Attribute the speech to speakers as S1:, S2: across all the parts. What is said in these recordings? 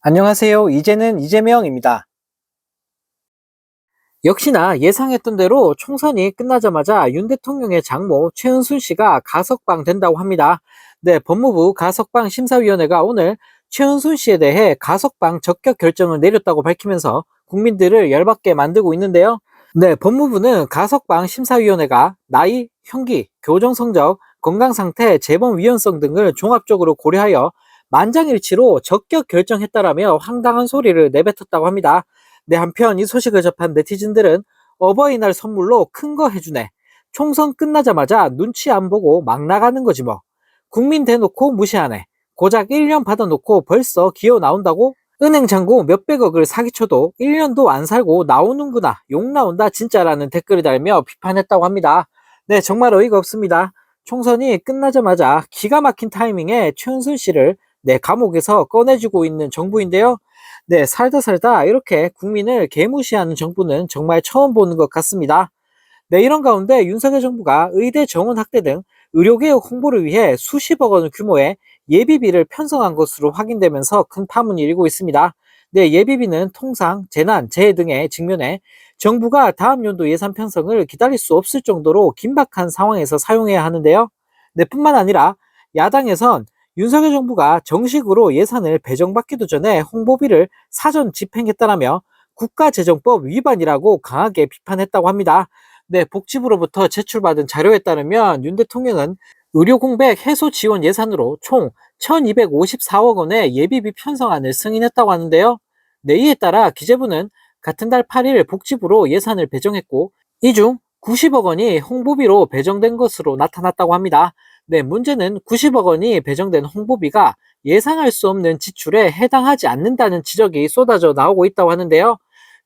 S1: 안녕하세요. 이제는 이재명입니다. 역시나 예상했던 대로 총선이 끝나자마자 윤 대통령의 장모 최은순 씨가 가석방 된다고 합니다. 네, 법무부 가석방 심사위원회가 오늘 최은순 씨에 대해 가석방 적격 결정을 내렸다고 밝히면서 국민들을 열받게 만들고 있는데요. 네, 법무부는 가석방 심사위원회가 나이, 형기, 교정 성적, 건강 상태, 재범 위헌성 등을 종합적으로 고려하여 만장일치로 적격 결정했다라며 황당한 소리를 내뱉었다고 합니다. 네, 한편 이 소식을 접한 네티즌들은 어버이날 선물로 큰 거 해주네. 총선 끝나자마자 눈치 안 보고 막 나가는 거지 뭐. 국민 대놓고 무시하네. 고작 1년 받아놓고 벌써 기어 나온다고? 은행 잔고 몇백억을 사기쳐도 1년도 안 살고 나오는구나. 욕 나온다 진짜라는 댓글을 달며 비판했다고 합니다. 네, 정말 어이가 없습니다. 총선이 끝나자마자 기가 막힌 타이밍에 최은순 씨를 감옥에서 꺼내주고 있는 정부인데요. 네, 살다 살다 이렇게 국민을 개무시하는 정부는 정말 처음 보는 것 같습니다. 네, 이런 가운데 윤석열 정부가 의대 정원 확대 등 의료개혁 홍보를 위해 수십억 원 규모의 예비비를 편성한 것으로 확인되면서 큰 파문이 일고 있습니다. 네, 예비비는 통상, 재난, 재해 등의 직면에 정부가 다음 연도 예산 편성을 기다릴 수 없을 정도로 긴박한 상황에서 사용해야 하는데요. 네, 뿐만 아니라 야당에선 윤석열 정부가 정식으로 예산을 배정받기도 전에 홍보비를 사전 집행했다라며 국가재정법 위반이라고 강하게 비판했다고 합니다. 네, 복지부로부터 제출받은 자료에 따르면 윤 대통령은 의료 공백 해소 지원 예산으로 총 1254억 원의 예비비 편성안을 승인했다고 하는데요. 네, 이에 따라 기재부는 같은 달 8일 복지부로 예산을 배정했고, 이 중 90억 원이 홍보비로 배정된 것으로 나타났다고 합니다. 네, 문제는 90억 원이 배정된 홍보비가 예상할 수 없는 지출에 해당하지 않는다는 지적이 쏟아져 나오고 있다고 하는데요.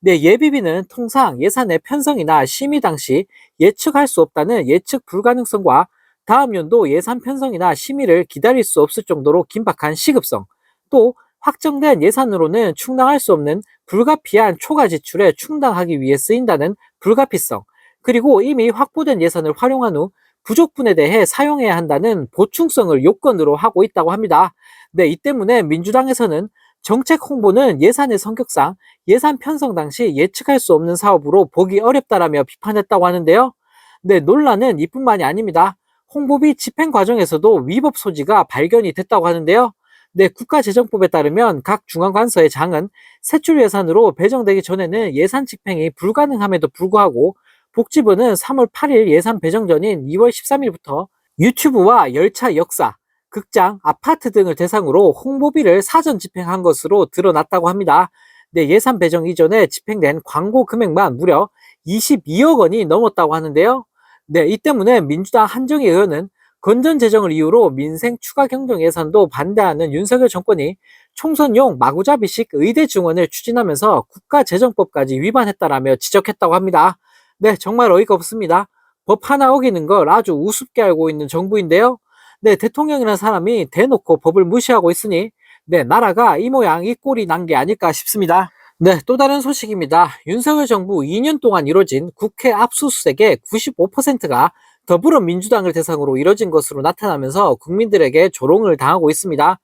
S1: 네, 예비비는 통상 예산의 편성이나 심의 당시 예측할 수 없다는 예측 불가능성과 다음 연도 예산 편성이나 심의를 기다릴 수 없을 정도로 긴박한 시급성, 또 확정된 예산으로는 충당할 수 없는 불가피한 초과 지출에 충당하기 위해 쓰인다는 불가피성, 그리고 이미 확보된 예산을 활용한 후 부족분에 대해 사용해야 한다는 보충성을 요건으로 하고 있다고 합니다. 네, 이 때문에 민주당에서는 정책 홍보는 예산의 성격상 예산 편성 당시 예측할 수 없는 사업으로 보기 어렵다라며 비판했다고 하는데요. 네, 논란은 이뿐만이 아닙니다. 홍보비 집행 과정에서도 위법 소지가 발견이 됐다고 하는데요. 네, 국가재정법에 따르면 각 중앙관서의 장은 세출 예산으로 배정되기 전에는 예산 집행이 불가능함에도 불구하고 복지부는 3월 8일 예산 배정 전인 2월 13일부터 유튜브와 열차 역사, 극장, 아파트 등을 대상으로 홍보비를 사전 집행한 것으로 드러났다고 합니다. 네, 예산 배정 이전에 집행된 광고 금액만 무려 22억 원이 넘었다고 하는데요. 네, 이 때문에 민주당 한정희 의원은 건전 재정을 이유로 민생 추가 경정 예산도 반대하는 윤석열 정권이 총선용 마구잡이식 의대 증원을 추진하면서 국가재정법까지 위반했다라며 지적했다고 합니다. 네, 정말 어이가 없습니다. 법 하나 어기는 걸 아주 우습게 알고 있는 정부인데요. 네, 대통령이라는 사람이 대놓고 법을 무시하고 있으니 네, 나라가 이 모양 이 꼴이 난 게 아닐까 싶습니다. 네, 또 다른 소식입니다. 윤석열 정부 2년 동안 이뤄진 국회 압수수색의 95%가 더불어민주당을 대상으로 이뤄진 것으로 나타나면서 국민들에게 조롱을 당하고 있습니다.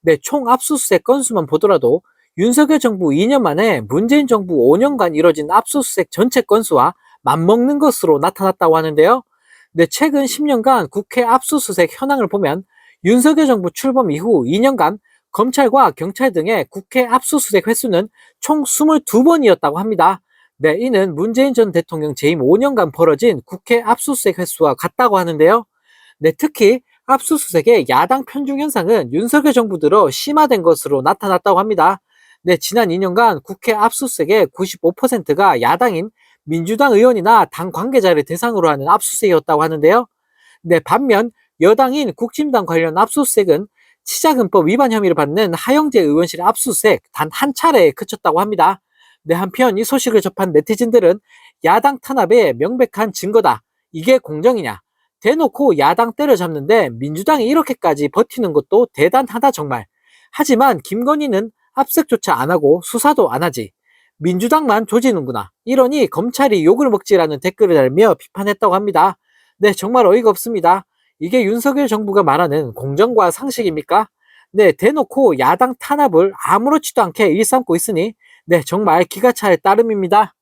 S1: 네, 총 압수수색 건수만 보더라도 윤석열 정부 2년 만에 문재인 정부 5년간 이뤄진 압수수색 전체 건수와 맞먹는 것으로 나타났다고 하는데요. 네, 최근 10년간 국회 압수수색 현황을 보면 윤석열 정부 출범 이후 2년간 검찰과 경찰 등의 국회 압수수색 횟수는 총 22번이었다고 합니다. 네, 이는 문재인 전 대통령 재임 5년간 벌어진 국회 압수수색 횟수와 같다고 하는데요. 네, 특히 압수수색의 야당 편중 현상은 윤석열 정부 들어 심화된 것으로 나타났다고 합니다. 네, 지난 2년간 국회 압수수색의 95%가 야당인 민주당 의원이나 당 관계자를 대상으로 하는 압수수색이었다고 하는데요. 네, 반면 여당인 국진당 관련 압수수색은 치자금법 위반 혐의를 받는 하영재 의원실 압수수색 단 한 차례에 그쳤다고 합니다. 네, 한편 이 소식을 접한 네티즌들은 야당 탄압의 명백한 증거다. 이게 공정이냐? 대놓고 야당 때려잡는데 민주당이 이렇게까지 버티는 것도 대단하다 정말. 하지만 김건희는 압색조차 안 하고 수사도 안 하지. 민주당만 조지는구나. 이러니 검찰이 욕을 먹지라는 댓글을 달며 비판했다고 합니다. 네, 정말 어이가 없습니다. 이게 윤석열 정부가 말하는 공정과 상식입니까? 네, 대놓고 야당 탄압을 아무렇지도 않게 일삼고 있으니, 네, 정말 기가 찰 따름입니다.